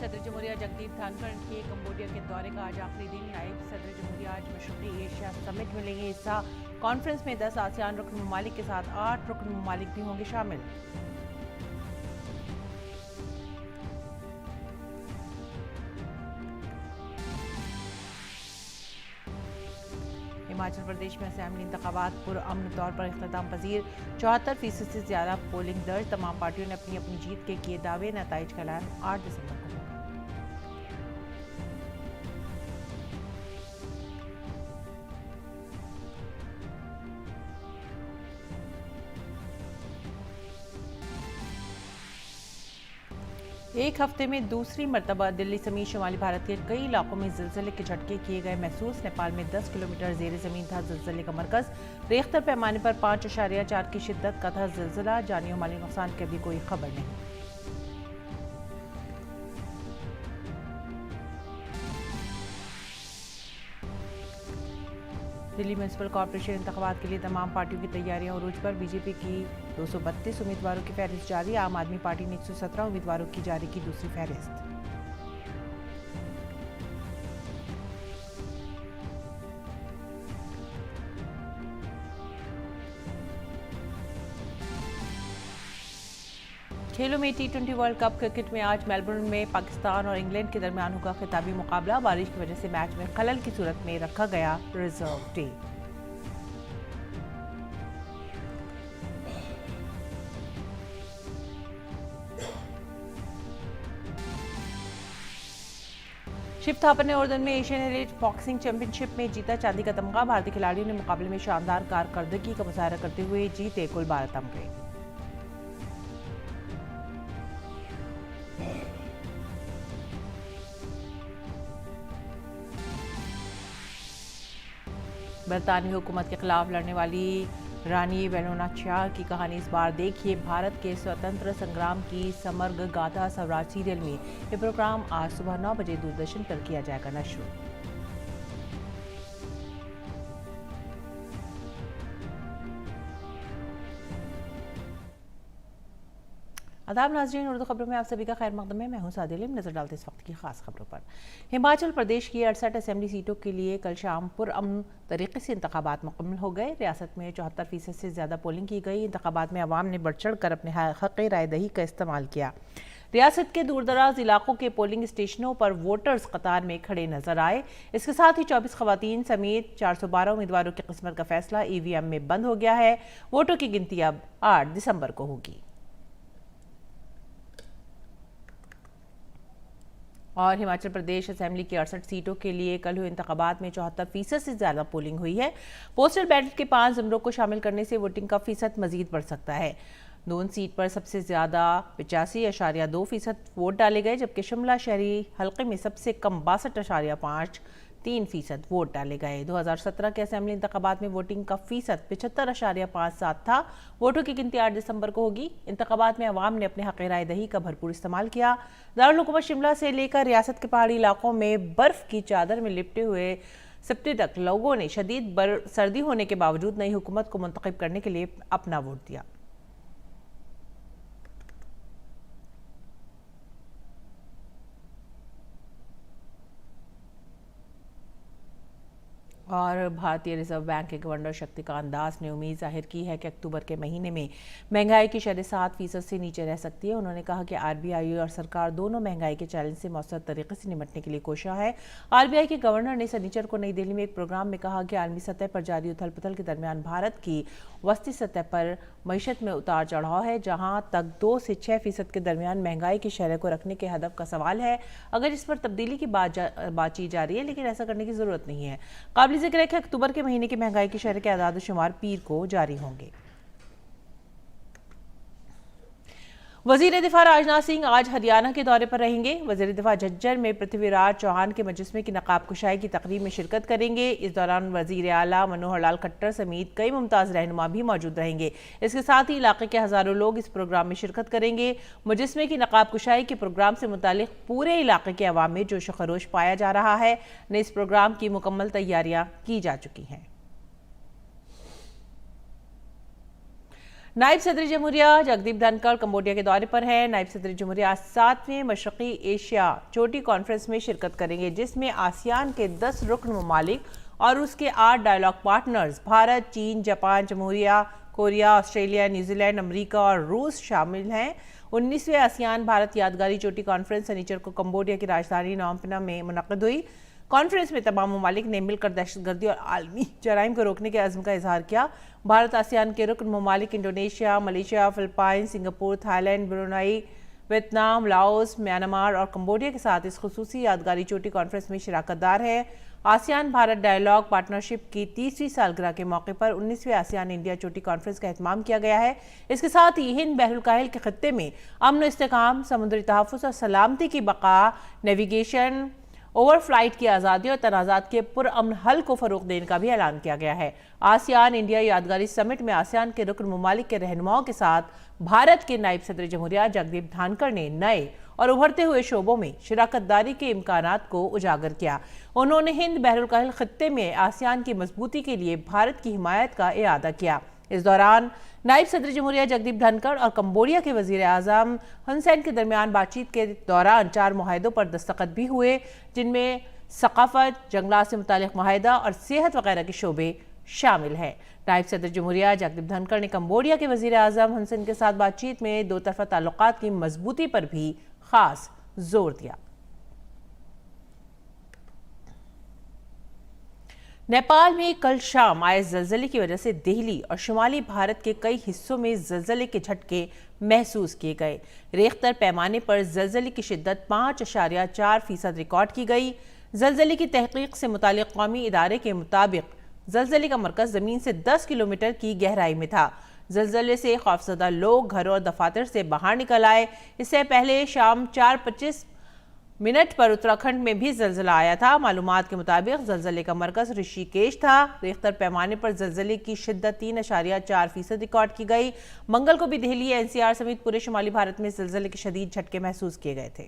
सदर जमहूरिया जगदीप धनखड़ के कंबोडिया के दौरे का आज आखिरी दिन। नायब सदर जमहूरिया आज मशरक़ी एशिया समिट में लेंगे हिस्सा। कॉन्फ्रेंस में 10 आसियान रुकन ममालिक के साथ 8 रुकन ममालिक भी होंगे शामिल। हिमाचल प्रदेश में असेंबली इंतखाबात पुरअमन तौर पर इख्तिताम पजीर। 74% से ज्यादा पोलिंग दर्ज। तमाम पार्टियों ने अपनी अपनी जीत के किए दावे। नताइज का ऐलान 8 दिसंबर को होगा। एक हफ्ते में दूसरी मरतबा दिल्ली समेत शुमाली भारत के कई इलाकों में जिलजिले के झटके किए गए महसूस। नेपाल में 10 किलोमीटर जेर जमीन था जिलजिले का मरकज। रेख्तर पैमाने पर 5.4 की शिद्दत का था जिलजिला। जानी और माली नुकसान की अभी कोई खबर नहीं। दिल्ली म्यूनसिपल कॉर्पोरेशन इंतखाबात के लिए तमाम पार्टियों की तैयारियां उरूज पर। बीजेपी की 232 उम्मीदवारों की फहरिस्त जारी। आम आदमी पार्टी ने 117 उम्मीदवारों की जारी की दूसरी फहरिस्त। खेलों में T20 वर्ल्ड कप क्रिकेट में आज मेलबर्न में पाकिस्तान और इंग्लैंड के दरमियान होगा खिताबी मुकाबला। बारिश की वजह से मैच में खलल की सूरत में रखा गया रिजर्व डे। शिव थापर ने उर्दन में एशियन एलीट बॉक्सिंग चैंपियनशिप में जीता चांदी का तमगा। भारतीय खिलाड़ियों ने मुकाबले में शानदार कारकर्दगी का मुजाहरा करते हुए जीते कुल 12 तमगे। बरतानवी हुकूमत के खिलाफ लड़ने वाली रानी वेलोनाचिया की कहानी इस बार देखिए भारत के स्वतंत्र संग्राम की समग्र गाथा स्वराज सीरियल में। ये प्रोग्राम आज सुबह 9 बजे दूरदर्शन पर किया जाएगा नश्र। आदाब नाज़रीन, उर्दू खबरों में आप सभी का खैर मकदम है। मैं हूं सादिलिम। नजर डालते इस वक्त की खास खबरों पर। हिमाचल प्रदेश की 68 असेंबली सीटों के लिए कल शाम पुरअमन तरीके से इंतखाबात मुकम्मल हो गए। रियासत में 74% से ज्यादा पोलिंग की गई। इंतखाबात में अवाम ने बढ़ चढ़ कर अपने हक़ राय दही का इस्तेमाल किया। रियासत के दूरदराज इलाकों के पोलिंग स्टेशनों पर वोटर्स कतार में खड़े नजर आए। इसके साथ ही 24 खवातीन समेत 412 उम्मीदवारों की किस्मत का फैसला EVM में बंद हो गया है। वोटों की गिनती अब 8 दिसंबर को होगी। और हिमाचल प्रदेश असेंबली की 68 सीटों के लिए कल हुए इंतखाबात में 74% से ज्यादा पोलिंग हुई है। पोस्टल बैलेट के 5 ज़मरों को शामिल करने से वोटिंग का फीसद मजीद बढ़ सकता है। नून सीट पर सबसे ज्यादा 85.2% वोट डाले गए, जबकि शिमला शहरी हल्के में सबसे कम 62.53% वोट डाले गए। 2017 के असेंबली इंतखाबात में वोटिंग का फीसद 75.57 था। वोटों की गिनती 8 दिसंबर को होगी। इंतखाबात में अवाम ने अपने हक़ राय दही का भरपूर इस्तेमाल किया। दारुल हुकूमत शिमला से लेकर रियासत के पहाड़ी इलाकों में बर्फ की चादर में लिपटे हुए सिप्टे तक लोगों ने शदीद सर्दी होने के बावजूद नई हुकूमत को मुंतखब करने के लिए अपना वोट दिया। और भारतीय रिजर्व बैंक के गवर्नर शक्तिकांत दास ने उम्मीद जाहिर की है कि अक्टूबर के महीने में महंगाई की शरह 7% से नीचे रह सकती है। उन्होंने कहा कि RBI और सरकार दोनों महंगाई के चैलेंज से मौसर तरीके से निपटने के लिए कोशिश है। RBI के गवर्नर ने शनिचर को नई दिल्ली में एक प्रोग्राम में कहा कि आलमी सतह पर जारी उथल पुथल के दरमियान भारत की वस्ती सतह पर मईशत में उतार चढ़ाव है। जहां तक 2 से 6% के दरमियान महंगाई की शरह को रखने के हदफ का सवाल है, अगर इस पर तब्दीली की बातचीत जारी है, लेकिन ऐसा करने की जरूरत नहीं है। काबिल जिक्र है कि अक्टूबर के महीने की महंगाई की शरह के आदाद शुमार पीर को जारी होंगे। वजीर दिफा राजनाथ सिंह आज हरियाणा के दौरे पर रहेंगे। वजीर दिफा झज्जर में पृथ्वीराज चौहान के मजस्मे की नकाब कुशाई की तकरीब में शिरकत करेंगे। इस दौरान वजीर आला मनोहर लाल खट्टर समेत कई मुमताज रहनुमा भी मौजूद रहेंगे। इसके साथ ही इलाके के हजारों लोग इस प्रोग्राम में शिरकत करेंगे। मुजस्मे की नकाब कुशाई के प्रोग्राम से मुतालिक पूरे इलाके के अवाम में जोश खरोश पाया जा रहा है। इस प्रोग्राम की मुकम्मल तैयारियां की जा चुकी हैं। नायब सदर जमहूरिया जगदीप धनखड़ कंबोडिया के दौरे पर हैं। नायब सदर जमहूरिया 7वें मशरकी एशिया चोटी कॉन्फ्रेंस में शिरकत करेंगे, जिसमें आसियान के 10 रुकन ममालिक और उसके 8 डायलॉग पार्टनर्स भारत, चीन, जापान, जमहूरिया कोरिया, ऑस्ट्रेलिया, न्यूजीलैंड, अमेरिका और रूस शामिल हैं। 19वें आसियान भारत यादगारी चोटी कॉन्फ्रेंस शनिचर को कंबोडिया की राजधानी नोम पेन्ह में मुनक्किद हुई। कॉन्फ्रेंस में तमाम ममालिक ने मिलकर दहशतगर्दी और आलमी जराइम को रोकने के अज़्म का इजहार किया। भारत आसियान के रुकन ममालिक Indonesia, Malaysia, Philippine, Singapore, Thailand, Brunei, Vietnam, Laos, Myanmar और कंबोडिया के साथ इस खुसूसी यादगारी चोटी कॉन्फ्रेंस में शिराकतदार है। आसियान भारत डायलॉग पार्टनरशिप की 30वीं सालगिरह के मौके पर 19वें आसियान इंडिया चोटी कॉन्फ्रेंस का एहतमाम किया गया है। इसके साथ ही हिंद बहरुल काहिल के खत्ते में अमन इस्तेकाम, समुद्री तहफ़्फ़ुज़ और सलामती की बका, नेविगेशन, ओवरफ्लाइट की आज़ादी और तनाज़ात के पुरअमन हल को फ़रोग़ देने का भी ऐलान किया गया है। आसियान इंडिया यादगारी समिट में आसियान के रुकन ममालिक के रहनुमाओं के साथ भारत के नायब सदर जमहूरिया जगदीप धनखड़ ने नए और उभरते हुए शोबों में शिराकतदारी के इम्कानात को उजागर किया। उन्होंने हिंद बहरुल काहिल खत्ते में आसियान की मजबूती के लिए भारत की हिमायत का इरादा किया। इस दौरान नायब सदर जमहूरिया जगदीप धनखड़ और कंबोडिया के वजीर आज़म हुन सेन के दरमियान बातचीत के दौरान 4 मुआहिदों पर दस्तखत भी हुए, जिनमें सकाफत, जंगलात से मुतालिक मुआहिदा और सेहत वगैरह के शोबे शामिल हैं। नायब सदर जमहूरिया जगदीप धनखड़ ने कंबोडिया के वजीर आज़म हुन सेन के साथ बातचीत में 2 तरफ़ा ताल्लुकात की मजबूती पर भी खास जोर दिया। नेपाल में कल शाम आए जलजले की वजह से दिल्ली और शुमाली भारत के कई हिस्सों में जलजले के झटके महसूस किए गए। रेख्तर पैमाने पर जलजले की शिद्दत 5.4% रिकॉर्ड की गई। जलजले की तहकीक से मुतालिक कौमी इदारे के मुताबिक जलजले का मरकज जमीन से 10 किलोमीटर की गहराई में था। जलजले से खौफजदा लोग घरों और दफातर से बाहर निकल आए। इससे पहले शाम 4:25 पर उत्तराखंड में भी जलजला आया था। मालूमात के मुताबिक जलजले का मरकज ऋषिकेश था। रेख्तर पैमाने पर जलजले की शिद्दत 3.4% रिकॉर्ड की गई। मंगल को भी दिल्ली, एनसीआर समेत पूरे शुमाली भारत में जलजले के शदीद झटके महसूस किए गए थे।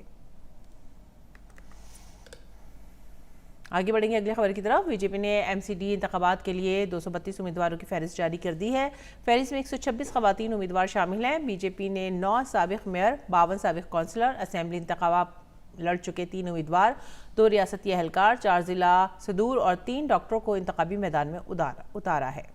आगे बढ़ेंगे अगली खबर की तरफ। बीजेपी ने एमसीडी इंतखाबात के लिए 232 उम्मीदवारों की फहरिस्त जारी कर दी है। फहरिस्त में 126 खवातीन उम्मीदवार शामिल हैं। बीजेपी ने 9 साबिक मेयर, 52 साबिक कौंसलर, असेंबली इंतखाबात लड़ चुके 3 उम्मीदवार, 2 रियासती एहलकार, 4 जिला सदूर और 3 डॉक्टरों को इंतखाबी मैदान में उतारा है।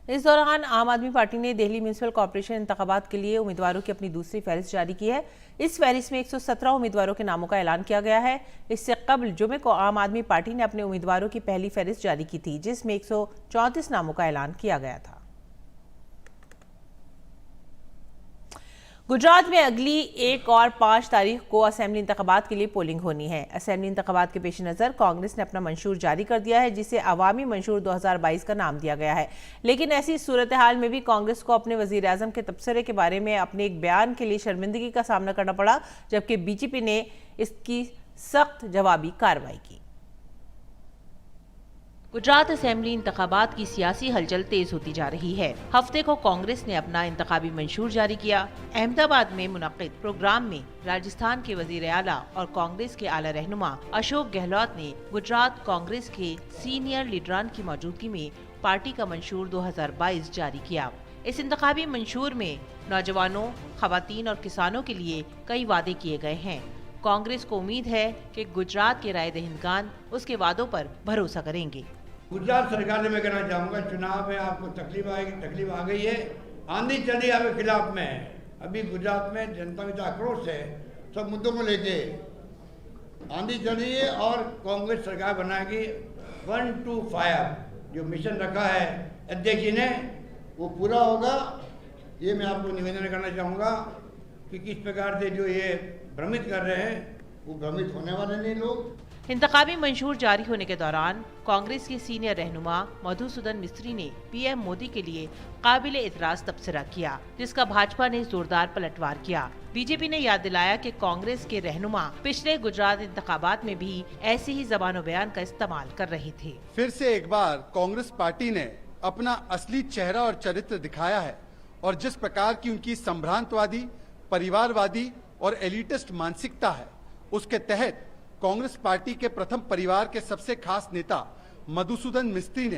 इस दौरान आम आदमी पार्टी ने दिल्ली म्यूनिसिपल कॉर्पोरेशन इंतखाबात के लिए उम्मीदवारों की अपनी दूसरी फहरिस्त जारी की है। इस फहरिस्त में 117 उम्मीदवारों के नामों का ऐलान किया गया है। इससे कबल जुमे को आम आदमी पार्टी ने अपने उम्मीदवारों की पहली फहरिस्त जारी की थी, जिसमें 134 नामों का ऐलान किया गया था। गुजरात में अगली 1 और 5 तारीख को असेंबली इंतखाबात के लिए पोलिंग होनी है। असेंबली इंतखाबात के पेश नज़र कांग्रेस ने अपना मंशूर जारी कर दिया है, जिसे अवामी मंशूर 2022 का नाम दिया गया है। लेकिन ऐसी सूरत हाल में भी कांग्रेस को अपने वजीर आज़म के तबसरे के बारे में अपने एक बयान के लिए शर्मिंदगी का सामना करना पड़ा, जबकि बीजेपी ने इसकी सख्त जवाबी कार्रवाई की। गुजरात असेंबली इंतखाबात की सियासी हलचल तेज होती जा रही है। हफ्ते को कांग्रेस ने अपना इंतखाबी मंशूर जारी किया। अहमदाबाद में मुनक्किद प्रोग्राम में राजस्थान के वजीर आला और कांग्रेस के आला रहनुमा अशोक गहलोत ने गुजरात कांग्रेस के सीनियर लीडरान की मौजूदगी में पार्टी का मंशूर 2022 जारी किया। इस इंतखाबी मंशूर में नौजवानों, खवातीन और किसानों के लिए कई वादे किए गए हैं। कांग्रेस को उम्मीद है कि गुजरात के राय दहिंदगान उसके वादों पर भरोसा करेंगे। गुजरात सरकार से मैं कहना चाहूँगा, चुनाव में आपको तकलीफ आएगी, तकलीफ आ गई है, आंधी चली आपके खिलाफ में है। अभी गुजरात में जनता में आक्रोश है, सब मुद्दों को लेके आंधी चली है और कांग्रेस सरकार बनाएगी 1 to 5 जो मिशन रखा है अध्यक्ष जी ने वो पूरा होगा। ये मैं आपको निवेदन करना चाहूँगा कि किस प्रकार से जो ये भ्रमित कर रहे हैं वो भ्रमित होने वाले नहीं लोग। इंतखाबी मंशूर जारी होने के दौरान कांग्रेस के सीनियर रहनुमा मधुसूदन मिस्त्री ने पीएम मोदी के लिए काबिल एतराज तबसरा किया, जिसका भाजपा ने जोरदार पलटवार किया। बीजेपी ने याद दिलाया कि कांग्रेस के रहनुमा पिछले गुजरात इंतखाबात में भी ऐसी ही ज़बान बयान का इस्तेमाल कर रहे थे। फिर से एक बार कांग्रेस पार्टी ने अपना असली चेहरा और चरित्र दिखाया है और जिस प्रकार की उनकी संभ्रांतवादी, परिवारवादी और एलिटिस्ट मानसिकता है, उसके तहत कांग्रेस पार्टी के प्रथम परिवार के सबसे खास नेता मधुसूदन मिस्त्री ने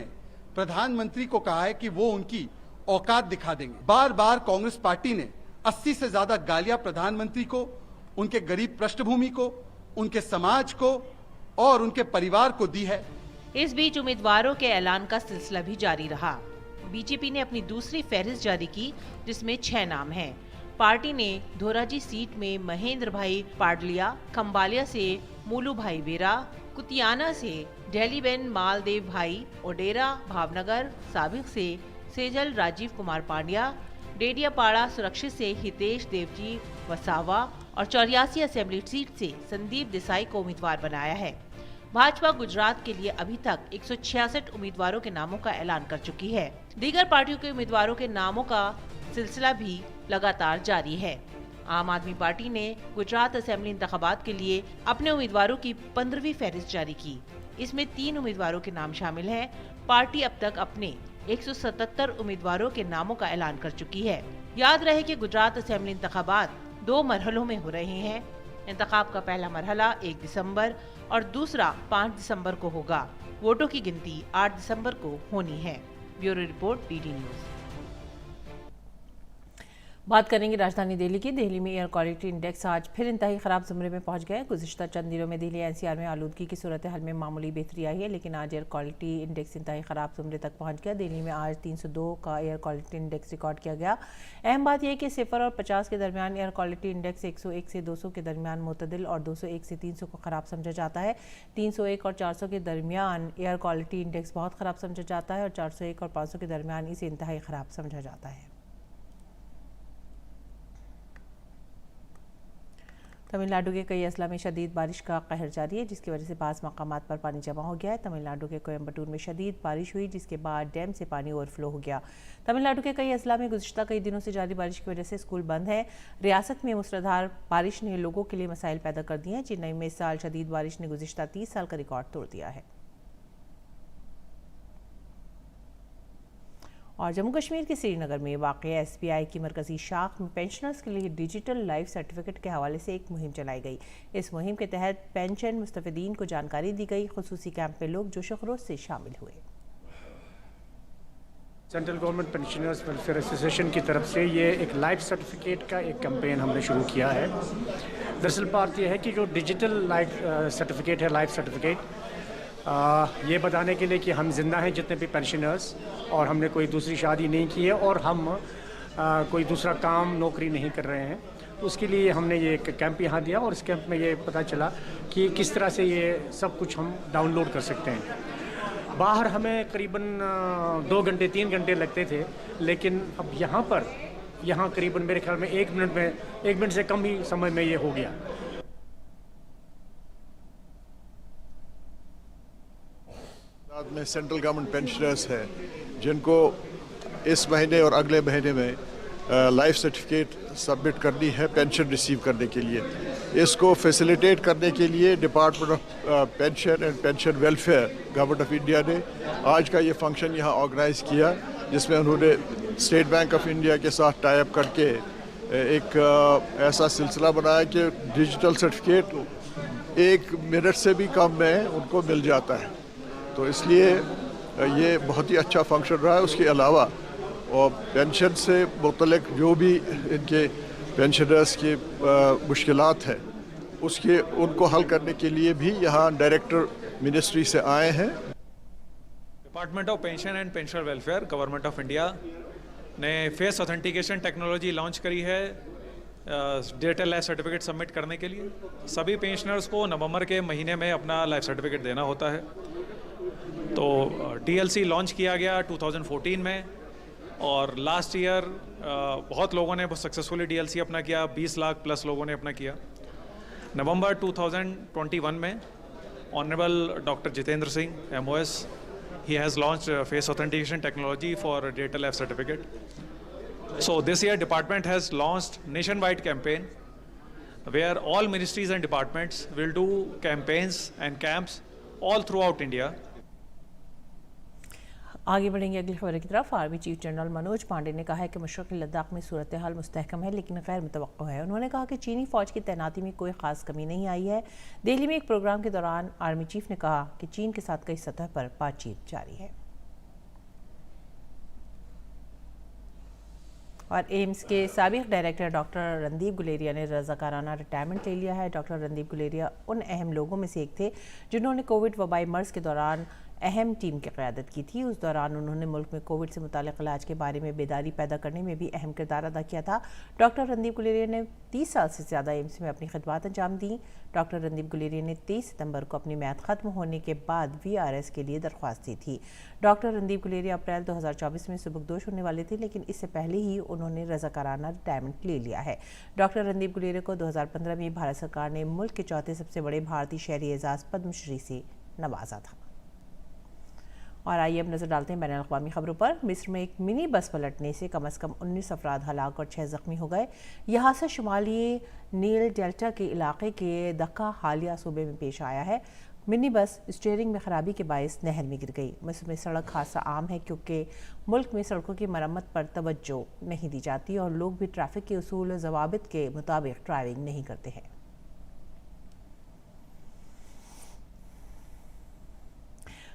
प्रधानमंत्री को कहा है कि वो उनकी औकात दिखा देंगे। बार बार कांग्रेस पार्टी ने 80 से ज्यादा गालियां प्रधानमंत्री को, उनके गरीब पृष्ठभूमि को, उनके समाज को और उनके परिवार को दी है। इस बीच उम्मीदवारों के ऐलान का सिलसिला भी जारी रहा। बीजेपी ने अपनी दूसरी फहरिस्त जारी की, जिसमें 6 नाम हैं। पार्टी ने धोराजी सीट में महेंद्र भाई पाडलिया, खम्बालिया से मूलू भाई वेरा, कुतियाना से डेलीबेन मालदेव भाई, ओडेरा भावनगर साबिक से सेजल राजीव कुमार पांड्या, डेडियापाड़ा सुरक्षित से हितेश देवजी वसावा और 84 असेंबली सीट से संदीप देसाई को उम्मीदवार बनाया है। भाजपा गुजरात के लिए अभी तक 166 उम्मीदवारों के नामों का ऐलान कर चुकी है। दीगर पार्टियों के उम्मीदवारों के नामों का सिलसिला भी लगातार जारी है। आम आदमी पार्टी ने गुजरात असेंबली इंतखाबात के लिए अपने उम्मीदवारों की 15वीं फहरिस्त जारी की। इसमें 3 उम्मीदवारों के नाम शामिल हैं। पार्टी अब तक अपने 177 उम्मीदवारों के नामों का ऐलान कर चुकी है। याद रहे कि गुजरात असेंबली इंतखाबात 2 मरहलों में हो रहे हैं। इंतखाब का पहला मरहला 1 दिसंबर और दूसरा 5 दिसंबर को होगा। वोटों की गिनती 8 दिसंबर को होनी है। Bureau report, DD news. बात करेंगे राजधानी दिल्ली की। दिल्ली में एयर क्वालिटी इंडेक्स आज फिर इंतहाई ख़राब ज़ुमरे में पहुंच गए। गुज़िश्ता चंद दिनों में दिल्ली एनसीआर में आलूदगी की सूरत हाल में मामूली बेहतरी आई है, लेकिन आज एयर क्वालिटी इंडेक्स इंतहाई ख़राब ज़ुमरे तक पहुंच गया। दिल्ली में आज 302 का एयर क्वालिटी इंडेक्स रिकॉर्ड किया गया। अहम बात यह है कि 0 और 50 के दरमियान एयर क्वालिटी इंडेक्स 101 से 200 के दरमियान मुतदिल और 201 से 300 को ख़राब समझा जाता है। 301 और 400 के दरमियान एयर क्वालिटी इंडेक्स बहुत ख़राब समझा जाता है और 401 और 500 के दरमियान इसे इंतहाई ख़राब समझा जाता है। तमिलनाडु के कई अजला में शदीद बारिश का कहर जारी है, जिसकी वजह से बाज़ मकामात पर पानी जमा हो गया है। तमिलनाडु के कोयम्बटूर में शदीद बारिश हुई, जिसके बाद डैम से पानी ओवरफ्लो हो गया। तमिलनाडु के कई अजला में गुज़िश्ता कई दिनों से जारी बारिश की वजह से स्कूल बंद है। रियासत में मूसलाधार बारिश ने लोगों के लिए मसाइल पैदा कर दिए हैं। चेन्नई में इस साल शदीद बारिश ने गुज़िश्ता 30 साल का रिकॉर्ड तोड़ दिया है। और जम्मू कश्मीर के श्रीनगर में वाक़ एसबीआई की मरकज़ी शाख में पेंशनर्स के लिए डिजिटल लाइफ सर्टिफिकेट के हवाले से एक मुहिम चलाई गई। इस मुहिम के तहत पेंशन मुस्तफ़ीदीन को जानकारी दी गई। खुसूसी कैंप में लोग जोश खरोश से शामिल हुए। Central government pensioners welfare association की तरफ से ये एक लाइफ सर्टिफिकेट का एक कैंपेन हमने शुरू किया है। दरअसल बात यह है कि जो डिजिटल लाइफ सर्टिफिकेट है, लाइफ सर्टिफिकेट, ये बताने के लिए कि हम जिंदा हैं जितने भी पेंशनर्स, और हमने कोई दूसरी शादी नहीं की है और हम कोई दूसरा काम नौकरी नहीं कर रहे हैं। तो उसके लिए हमने ये एक कैंप यहाँ दिया और इस कैंप में ये पता चला कि किस तरह से ये सब कुछ हम डाउनलोड कर सकते हैं। बाहर हमें करीबन 2 घंटे 3 घंटे लगते थे, लेकिन अब यहाँ करीबन मेरे ख्याल में 1 मिनट से कम ही समय में ये हो गया। में सेंट्रल गवर्नमेंट पेंशनर्स हैं जिनको इस महीने और अगले महीने में लाइफ सर्टिफिकेट सबमिट करनी है पेंशन रिसीव करने के लिए। इसको फैसिलिटेट करने के लिए department of pension and pension welfare government of India ने आज का ये फंक्शन यहाँ ऑर्गेनाइज किया, जिसमें उन्होंने स्टेट बैंक ऑफ इंडिया के साथ टाई अप करके एक ऐसा सिलसिला बनाया कि डिजिटल सर्टिफिकेट 1 मिनट से भी कम में उनको मिल जाता है। तो इसलिए ये बहुत ही अच्छा फंक्शन रहा है। उसके अलावा और पेंशन से मुतल्लिक जो भी इनके पेंशनर्स की मुश्किलात हैं उसके उनको हल करने के लिए भी यहाँ डायरेक्टर मिनिस्ट्री से आए हैं। Department of pension and pensioner welfare government of India ने फेस ऑथेंटिकेशन टेक्नोलॉजी लॉन्च करी है डिजिटल लाइफ सर्टिफिकेट सबमिट करने के लिए। सभी पेंशनर्स को नवंबर के महीने में अपना लाइफ सर्टिफिकेट देना होता है। तो डीएलसी लॉन्च किया गया 2014 में और लास्ट ईयर बहुत लोगों ने सक्सेसफुली डीएलसी अपना किया, 20 लाख प्लस लोगों ने अपना किया। नवंबर 2021 में honourable doctor Jitendra Singh MOS he has launched face authentication technology for digital life certificate. So this year department has launched nationwide campaign where all ministries and departments will do campaigns and camps all throughout India. आगे बढ़ेंगे अगली खबर की तरफ। Army chief general Manoj Pande ने कहा है कि मशरक़ी लद्दाख में सूरत हाल मुस्तहकम है लेकिन गैर मुतवक्को है। उन्होंने कहा कि चीनी फौज की तैनाती में कोई खास कमी नहीं आई है। दिल्ली में एक प्रोग्राम के दौरान आर्मी चीफ ने कहा कि चीन के साथ कई सतह पर बातचीत जारी है। और एम्स के साबिक डायरेक्टर डॉक्टर रणदीप गुलेरिया ने रज़ाकाराना रिटायरमेंट ले लिया है। डॉक्टर रणदीप गुलेरिया उन अहम लोगों में से एक थे जिन्होंने कोविड वबाई मर्ज के दौरान अहम टीम की क़यादत की थी। उस दौरान उन्होंने मुल्क में कोविड से मुताल्लिक़ इलाज के बारे में बेदारी पैदा करने में भी अहम किरदार अदा किया था। डॉक्टर रणदीप गुलेरिया ने 30 साल से ज़्यादा एम्स में अपनी खिदमत अंजाम दी। डॉक्टर रणदीप गुलेरिया ने 23 सितंबर को अपनी मैद ख़त्म होने के बाद VRS के लिए दरख्वास्त दी थी। डॉक्टर रणदीप गुलेरिया अप्रैल 2024 में सुबकदोश होने वाले थे लेकिन इससे पहले ही उन्होंने रज़ाकाराना रिटायरमेंट ले लिया है। डॉक्टर रणदीप गुलेरिया को 2015 में भारत सरकार ने मुल्क के चौथे सबसे बड़े भारतीय शहरी एजाज़ पद्मश्री से नवाजा था। और आइए अब नजर डालते हैं बैनुल अक़वामी खबरों पर। मिस्र में एक मिनी बस पलटने से कम 19 अफराद हलाक और 6 जख्मी हो गए। यह हादसा शुमाली नील डेल्टा के इलाके के दक्का हालिया सूबे में पेश आया है। मिनी बस स्टीयरिंग में खराबी के बायस नहर में गिर गई। मिस्र में सड़क हादसा आम है क्योंकि मुल्क में सड़कों की मरम्मत पर तवज्जो नहीं दी जाती और लोग भी ट्रैफिक के उसूल और ज़वाबित के मुताबिक ड्राइविंग नहीं करते हैं।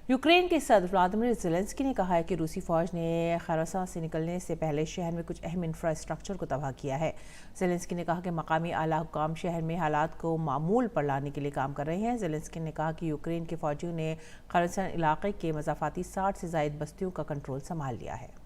यूक्रेन के सदर व्लादिमीर ज़ेलेंस्की ने कहा है कि रूसी फौज ने खरसा से निकलने से पहले शहर में कुछ अहम इंफ्रास्ट्रक्चर को तबाह किया है। ज़ेलेंस्की ने कहा कि मकामी आला हुकाम शहर में हालात को मामूल पर लाने के लिए काम कर रहे हैं। ज़ेलेंस्की ने कहा कि यूक्रेन के फौजियों ने खरसा इलाके के मज़ाफ़ाती 60 से ज़ायद बस्तियों का कंट्रोल संभाल लिया है।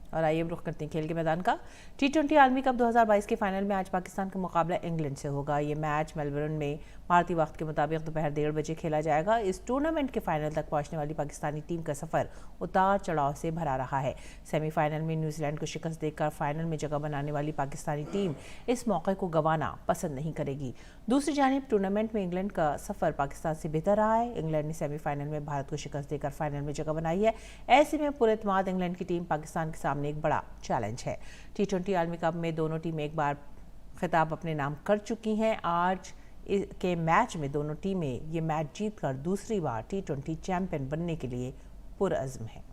और आइए रुख करते हैं खेल के मैदान का। T20 आलमी कप 2022 के फाइनल में आज पाकिस्तान का मुकाबला इंग्लैंड से होगा। ये मैच मेलबर्न में भारतीय वक्त के मुताबिक दोपहर 1:30 बजे खेला जाएगा। इस टूर्नामेंट के फाइनल तक पहुंचने वाली पाकिस्तानी टीम का सफर उतार चढ़ाव से भरा रहा है। सेमीफाइनल में न्यूजीलैंड को शिकस्त देकर फाइनल में जगह बनाने वाली पाकिस्तानी टीम इस मौके को गंवाना पसंद नहीं करेगी। दूसरी जानिब टूर्नामेंट में इंग्लैंड का सफर पाकिस्तान से बेहतर रहा है। इंग्लैंड ने सेमीफाइनल में भारत को शिकस्त देकर फाइनल में जगह बनाई है। ऐसे में पुरएतमाद इंग्लैंड की टीम पाकिस्तान के सामने एक बड़ा चैलेंज है। T20 आलमी कप में दोनों टीमें एक बार खिताब अपने नाम कर चुकी हैं। आज के मैच में दोनों टीमें ये मैच जीतकर दूसरी बार T20 चैंपियन बनने के लिए पुरअज़्म हैं।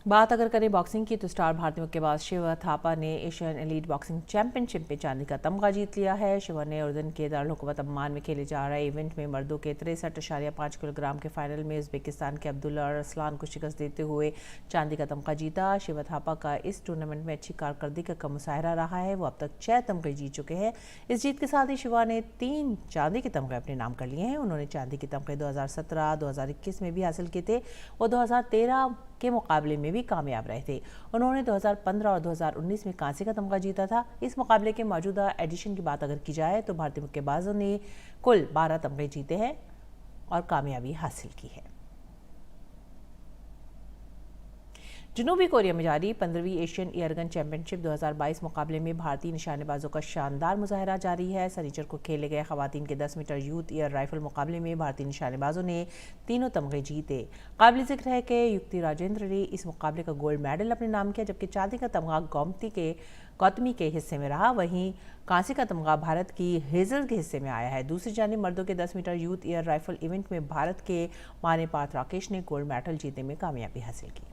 बात अगर करें बॉक्सिंग की तो स्टार भारतीय मुक्केबाज शिवा थापा ने एशियन एलीट बॉक्सिंग चैंपियनशिप में चांदी का तमगा जीत लिया है। शिवा ने उर्दन के दारुल हुकूमत अम्मान में खेले जा रहे इवेंट में मर्दों के 63.5 किलोग्राम के फाइनल में उज़्बेकिस्तान के अब्दुल्ला अरसलान को शिकस्त देते हुए चांदी का तमगा जीता। शिवा थापा का इस टूर्नामेंट में अच्छी कारकर्दगी का मुजाहरा रहा है। वो अब तक 6 तमगे जीत चुके हैं। इस जीत के साथ ही शिवा ने 3 चांदी के तमगे अपने नाम कर लिए हैं। उन्होंने चांदी के तमगे 2017, 2021 में भी हासिल किए थे। वो 2013 के मुकाबले में भी कामयाब रहे थे। उन्होंने 2015 और 2019 में कांसे का तमगा जीता था। इस मुकाबले के मौजूदा एडिशन की बात अगर की जाए तो भारतीय मुक्केबाजों ने कुल 12 तमगे जीते हैं और कामयाबी हासिल की है। जनूबी कोरिया में जारी 15वीं एशियन एयरगन चैंपियनशिप 2022 मुकाबले में भारतीय निशानेबाजों का शानदार मुजाहरा जारी है। शनिचर को खेले गए खवातीन के 10 मीटर यूथ एयर राइफल मुकाबले में भारतीय निशानेबाजों ने तीनों तमगे जीते। काबिल जिक्र है कि युक्ति राजेंद्र ने इस मुकाबले का गोल्ड मेडल अपने नाम किया, जबकि चांदी का तमगा गौतमी के हिस्से में रहा। वहीं कांसे का तमगा भारत की हेजल के हिस्से में आया है। दूसरी जानिब मर्दों के 10 metre youth air rifle event में भारत के माने पाथ राकेश ने गोल्ड मेडल जीतने में कामयाबी हासिल की।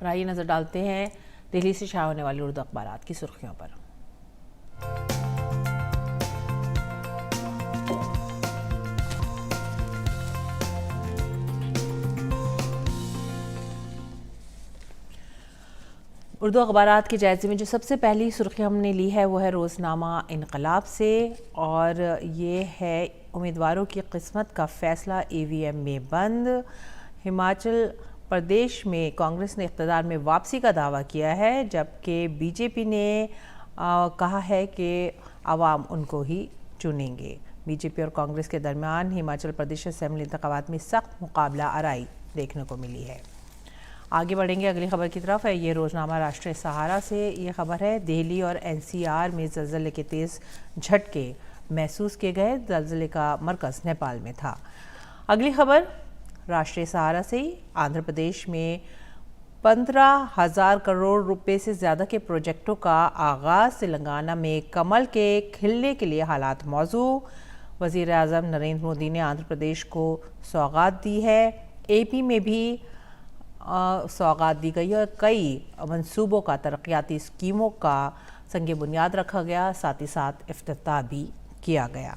और आइए नजर डालते हैं दिल्ली से शाया होने वाली उर्दू अखबारात की सुर्खियों पर। उर्दू अखबारात के जायज़े में जो सबसे पहली सुर्खी हमने ली है वो है रोज़नामा इनकलाब से, और ये है उम्मीदवारों की किस्मत का फैसला EVM में बंद। हिमाचल प्रदेश में कांग्रेस ने इक़्तिदार में वापसी का दावा किया है, जबकि बीजेपी ने कहा है कि आवाम उनको ही चुनेंगे। बीजेपी और कांग्रेस के दरमियान हिमाचल प्रदेश असेंबली इंतखाबात में सख्त मुकाबला आराई देखने को मिली है। आगे बढ़ेंगे अगली खबर की तरफ। है ये रोज़नामा राष्ट्रीय सहारा से ये खबर है, दिल्ली और NCR में ज़लज़ले के तेज़ झटके महसूस किए गए। ज़लज़ले का मरकज़ नेपाल में था। अगली खबर राष्ट्रीय सहारा से ही, आंध्र प्रदेश में 15,000 करोड़ रुपए से ज़्यादा के प्रोजेक्टों का आगाज़। तेलंगाना में कमल के खिलने के लिए हालात मौजू। वज़ीर आज़म नरेंद्र मोदी ने आंध्र प्रदेश को सौगात दी है। एपी में भी सौगात दी गई और कई मंसूबों का, तरक्याती स्कीमों का संग बुनियाद रखा गया, साथ ही साथ इफ्तिताह भी किया गया।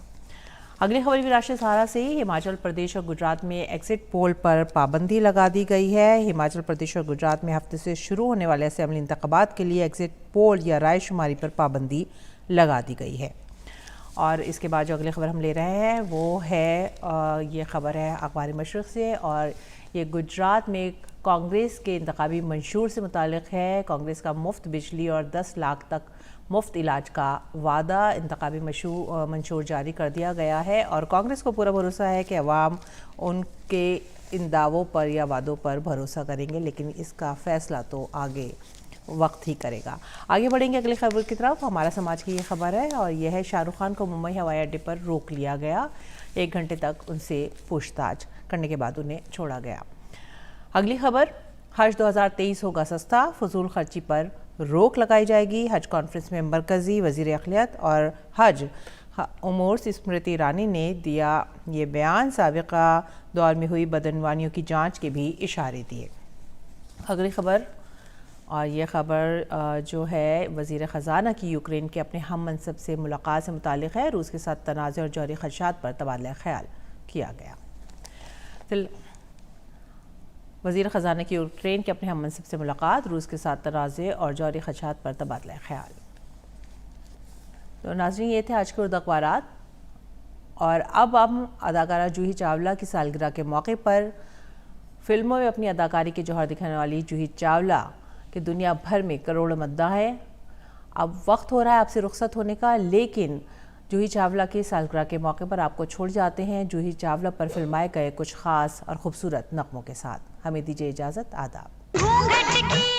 अगली खबर भी राष्ट्रीय सहारा से ही। हिमाचल प्रदेश और गुजरात में एग्जिट पोल पर पाबंदी लगा दी गई है। हिमाचल प्रदेश और गुजरात में हफ्ते से शुरू होने वाले असेंबली इंतखाबात के लिए एग्जिट पोल या रायशुमारी पर पाबंदी लगा दी गई है। और इसके बाद जो अगली खबर हम ले रहे हैं वो है, ये खबर है अखबार मशरिक़ से, और ये गुजरात में कांग्रेस के इंतखाबी मंशूर से मुतालिक है। कांग्रेस का मुफ्त बिजली और 10 लाख तक मुफ्त इलाज का वादा इंतखाबी मंशूर जारी कर दिया गया है और कांग्रेस को पूरा भरोसा है कि अवाम उनके इन दावों पर या वादों पर भरोसा करेंगे, लेकिन इसका फैसला तो आगे वक्त ही करेगा। आगे बढ़ेंगे अगली खबर की तरफ। हमारा समाज की ये खबर है और यह है, शाहरुख खान को मुंबई हवाई अड्डे पर रोक लिया गया। 1 घंटे तक उनसे पूछताछ करने के बाद उन्हें छोड़ा गया। अगली खबर, हज 2023 होगा सस्ता, फजूल खर्ची पर रोक लगाई जाएगी। हज कॉन्फ्रेंस में मरकज़ी वज़ीर अक़लियत और हज उमूर स्मृति ईरानी ने दिया ये बयान। साबिक़ा दौर में हुई बदनवानियों की जांच के भी इशारे दिए। अगली खबर, और ये खबर जो है वज़ीर ख़ज़ाना की यूक्रेन के अपने हम मनसब से मुलाकात से मुतालिक है। रूस के साथ तनाज़े और जौहरी ख़दशात पर तबादला ख्याल किया गया। वज़ीर ख़ज़ाना की यूक्रेन के अपने हम मनसब से मुलाकात, रूस के साथ तनाज़े और जौहरी ख़दशात पर तबादला ख्याल। तो नाज़रीन, ये थे आज के उर्दू अखबारात। और अब हम अदाकारा जूही चावला की सालगिरह के मौके पर फिल्मों में अपनी अदाकारी के जौहर दिखाने वाली जूही चावला कि दुनिया भर में करोड़ों मद्दा है। अब वक्त हो रहा है आपसे रुखसत होने का, लेकिन जूही चावला की सालगिरह के मौके पर आपको छोड़ जाते हैं जूही चावला पर फिल्माए गए कुछ खास और खूबसूरत नगमों के साथ। हमें दीजिए इजाज़त। आदाब।